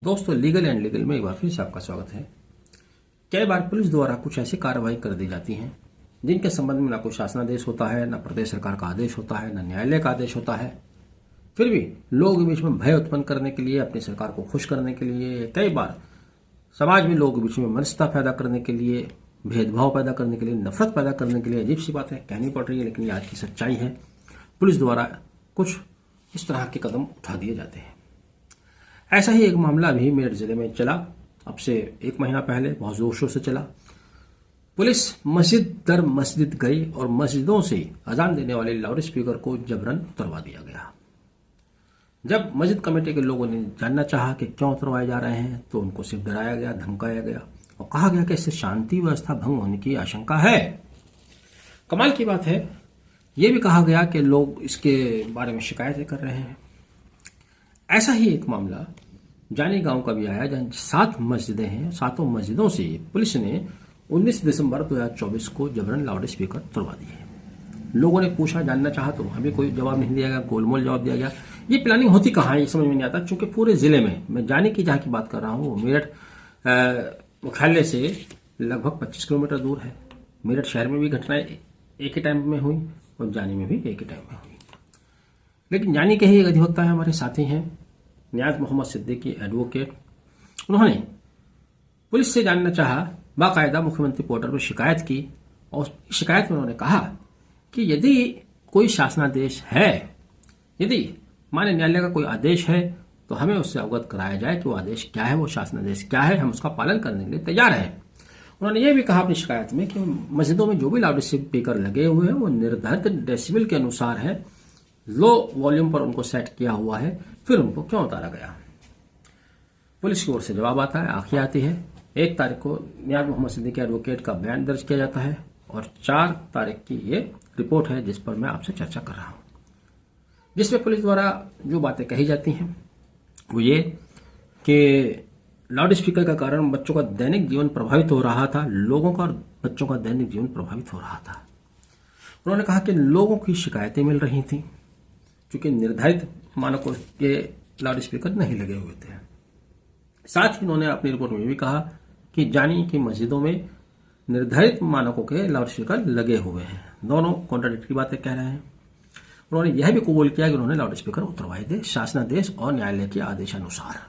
दोस्तों, legal and legal में एक बार फिर से आपका स्वागत है। कई बार पुलिस द्वारा कुछ ऐसी कार्रवाई कर दी जाती हैं जिनके संबंध में ना कोई शासनादेश होता है, ना प्रदेश सरकार का आदेश होता है, ना न्यायालय का आदेश होता है। फिर भी लोगों के बीच में भय उत्पन्न करने के लिए, अपनी सरकार को खुश करने के लिए, कई बार समाज में लोगों के बीच में मनस्ता पैदा करने के लिए, भेदभाव पैदा करने के लिए, नफरत पैदा करने के लिए अजीब सी बातें कहनी पड़ रही है, लेकिन ये आज की सच्चाई है। पुलिस द्वारा कुछ इस तरह के कदम उठा दिए जाते हैं। ऐसा ही एक मामला भी मेरठ जिले में चला। अब से 1 महीना पहले बहुत जोर शोर से चला। पुलिस मस्जिद दर मस्जिद गई और मस्जिदों से अजान देने वाले लाउड स्पीकर को जबरन उतरवा दिया गया। जब मस्जिद कमेटी के लोगों ने जानना चाहा कि क्यों उतरवाए जा रहे हैं, तो उनको सिर्फ डराया गया, धमकाया गया और कहा गया कि इससे शांति व्यवस्था भंग होने की आशंका है। कमाल की बात है, यह भी कहा गया कि लोग इसके बारे में शिकायतें कर रहे हैं। ऐसा ही एक मामला जानी गांव का भी आया, जहां 7 मस्जिदें हैं। 7 मस्जिदों से पुलिस ने 19 दिसंबर 2024 को जबरन लाउड स्पीकर तुड़वा दिए। लोगों ने पूछा, जानना चाहा, तो वहां भी कोई जवाब नहीं दिया गया, गोलमोल जवाब दिया गया। ये प्लानिंग होती कहाँ है, ये समझ में नहीं आता। चूंकि पूरे जिले में, मैं जानी की जहां की बात कर रहा हूँ, वो मेरठ मुख्यालय से लगभग 25 किलोमीटर दूर है। मेरठ शहर में भी घटनाएं एक ही टाइम में हुई और जानी में भी एक ही टाइम में हुई। लेकिन जानी के ही एक अधिवक्ता है, हमारे साथी हैं नियाज मोहम्मद सिद्दीकी, एडवोकेट। उन्होंने पुलिस से जानना चाहा, बाकायदा मुख्यमंत्री पोर्टल पर शिकायत की और शिकायत में उन्होंने कहा कि यदि कोई शासनादेश है, यदि मान्य न्यायालय का कोई आदेश है, तो हमें उससे अवगत कराया जाए कि वो आदेश क्या है, वो शासनादेश क्या है, हम उसका पालन करने के लिए तैयार हैं। उन्होंने ये भी कहा अपनी शिकायत में कि मस्जिदों में जो भी लाउड स्पीकर लगे हुए हैं वो निर्धारित डेसिबल के अनुसार है, लो वॉल्यूम पर उनको सेट किया हुआ है, फिर उनको क्यों उतारा गया। पुलिस की ओर से जवाब आता है, आखिर आती है। 1 तारीख को नियाज मोहम्मद सिद्दीकी एडवोकेट का बयान दर्ज किया जाता है और 4 तारीख की ये रिपोर्ट है जिस पर मैं आपसे चर्चा कर रहा हूं, जिसमें पुलिस द्वारा जो बातें कही जाती हैं वो ये कि लाउड स्पीकर का कारण बच्चों का दैनिक जीवन प्रभावित हो रहा था, लोगों का और बच्चों का दैनिक जीवन प्रभावित हो रहा था। उन्होंने कहा कि लोगों की शिकायतें मिल रही थी क्योंकि निर्धारित मानकों के लाउड स्पीकर नहीं लगे हुए थे। साथ ही उन्होंने अपनी रिपोर्ट में भी कहा कि जानी की मस्जिदों में निर्धारित मानकों के लाउड स्पीकर लगे हुए हैं। दोनों कॉन्ट्राडिक्टरी बातें कह रहे हैं। उन्होंने यह भी कबूल किया कि उन्होंने लाउड स्पीकर उतरवाए थे शासनादेश और न्यायालय के आदेशानुसार।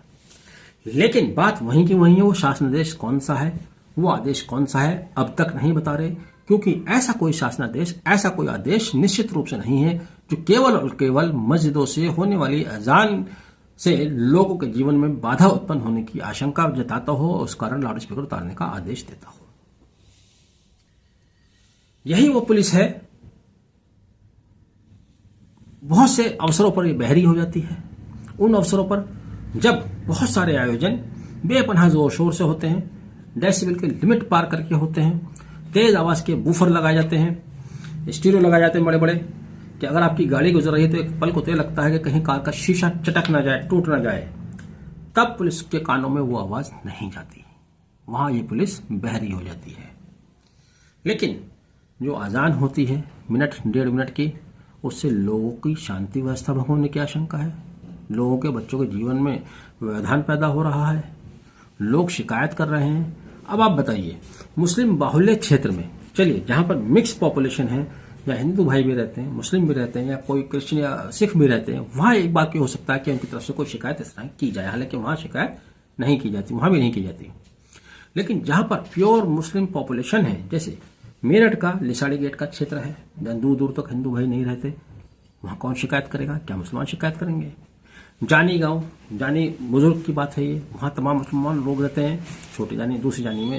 लेकिन बात वहीं की वहीं है, वो शासनादेश कौन सा है, वो आदेश कौन सा है, अब तक नहीं बता रहे, क्योंकि ऐसा कोई शासनादेश, ऐसा कोई आदेश निश्चित रूप से नहीं है जो केवल और केवल मस्जिदों से होने वाली अजान से लोगों के जीवन में बाधा उत्पन्न होने की आशंका जताता हो और उस कारण लाउड स्पीकर उतारने का आदेश देता हो। यही वो पुलिस है, बहुत से अवसरों पर ये बहरी हो जाती है। उन अवसरों पर जब बहुत सारे आयोजन बेपनाह जोर शोर से होते हैं, डेसिबल के लिमिट पार करके होते हैं, तेज आवाज के बूफर लगाए जाते हैं, स्टीरियो लगाए जाते हैं बड़े बड़े, कि अगर आपकी गाड़ी गुजर रही है तो एक पल को तो लगता है कि कहीं कार का शीशा चटक ना जाए, टूट ना जाए, तब पुलिस के कानों में वो आवाज नहीं जाती, वहां ये पुलिस बहरी हो जाती है। लेकिन जो अजान होती है मिनट 1.5 मिनट की, उससे लोगों की शांति व्यवस्था भंग होने की आशंका है, लोगों के बच्चों के जीवन में व्यवधान पैदा हो रहा है, लोग शिकायत कर रहे हैं। अब आप बताइए, मुस्लिम बाहुल्य क्षेत्र में, चलिए जहां पर मिक्स पॉपुलेशन है, या हिंदू भाई भी रहते हैं, मुस्लिम भी रहते हैं, या कोई क्रिश्चियन या सिख भी रहते हैं, वहां एक बात की हो सकता है कि उनकी तरफ से कोई शिकायत इस तरह की जाए, हालांकि वहां शिकायत नहीं की जाती, वहां भी नहीं की जाती। लेकिन जहां पर प्योर मुस्लिम पॉपुलेशन है, जैसे मेरठ का लिसाड़ी गेट का क्षेत्र है, जहां दूर दूर तक हिंदू भाई नहीं रहते, वहां कौन शिकायत करेगा? क्या मुसलमान शिकायत करेंगे? जानी गांव, जानी बुजुर्ग की बात है ये, वहां तमाम मुसलमान लोग रहते हैं, छोटी जानी, दूसरी जानी में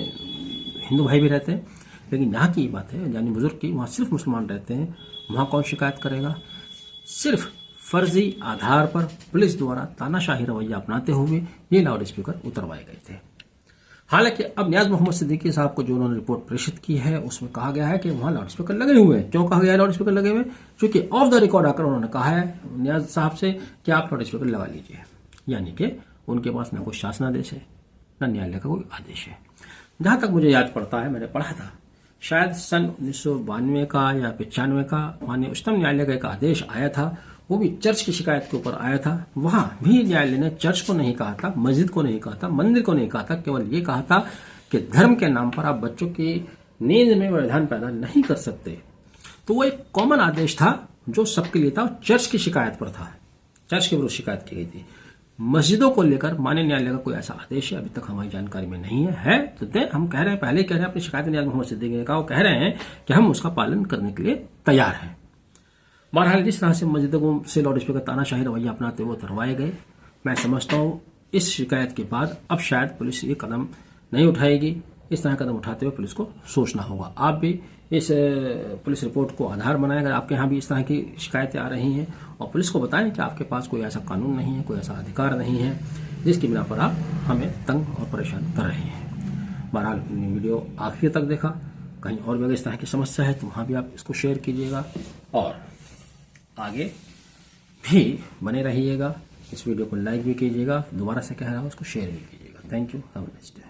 हिंदू भाई भी रहते हैं, लेकिन यहाँ की बात है जानी बुजुर्ग की, वहां सिर्फ मुसलमान रहते हैं, वहां कौन शिकायत करेगा? सिर्फ फर्जी आधार पर पुलिस द्वारा तानाशाही रवैया अपनाते हुए ये लाउड स्पीकर उतरवाए गए थे। हालांकि अब नियाज मोहम्मद सिद्दीकी साहब को जो उन्होंने रिपोर्ट प्रेषित की है, उसमें कहा गया है कि वहां लाउड स्पीकर लगे हुए हैं। क्यों कहा गया है लाउड स्पीकर लगे हुए? क्योंकि ऑफ द रिकॉर्ड आकर उन्होंने कहा है नियाज साहब से कि आप लाउड स्पीकर लगा लीजिए, यानी कि उनके पास न कोई शासनादेश है, न न्यायालय का कोई आदेश है। जहां तक मुझे याद पड़ता है, मैंने पढ़ा था, शायद सन 1992 का या 95 का माननीय उच्चतम न्यायालय का एक आदेश आया था वो भी चर्च की शिकायत के ऊपर आया था। वहां भी न्यायालय ने चर्च को नहीं कहा था, मस्जिद को नहीं कहा था, मंदिर को नहीं कहा था, केवल ये कहा था कि धर्म के नाम पर आप बच्चों की नींद में व्यवधान पैदा नहीं कर सकते। तो वो एक कॉमन आदेश था जो सबके लिए था, चर्च की शिकायत पर था, चर्च के विरुद्ध शिकायत की गई थी। मस्जिदों को लेकर माननीय न्यायालय का कोई ऐसा आदेश है अभी तक हमारी जानकारी में नहीं है तो हम कह रहे हैं, पहले कह रहे हैं अपनी शिकायत न्यायाधीश मोहम्मद सिद्दीकी ने कहा, वो कह रहे हैं कि हम उसका पालन करने के लिए तैयार हैं। बहरहाल जिस तरह से मस्जिदों से लाउड स्पीकर तानाशाही रवैया अपनाते हुए उतरवाए गए, मैं समझता हूं इस शिकायत के बाद अब शायद पुलिस ये कदम नहीं उठाएगी। इस तरह कदम उठाते हुए पुलिस को सोचना होगा। आप भी इस पुलिस रिपोर्ट को आधार बनाएं अगर आपके यहाँ भी इस तरह की शिकायतें आ रही हैं, और पुलिस को बताएं कि आपके पास कोई ऐसा कानून नहीं है, कोई ऐसा अधिकार नहीं है जिसकी बिना पर आप हमें तंग और परेशान कर रहे हैं। बहरहाल वीडियो आखिर तक देखा, कहीं और भी अगर इस तरह की समस्या है तो वहाँ भी आप इसको शेयर कीजिएगा और आगे भी बने रहिएगा। इस वीडियो को लाइक भी कीजिएगा, दोबारा से कह रहा हूँ उसको शेयर भी कीजिएगा। Thank you, have a nice day.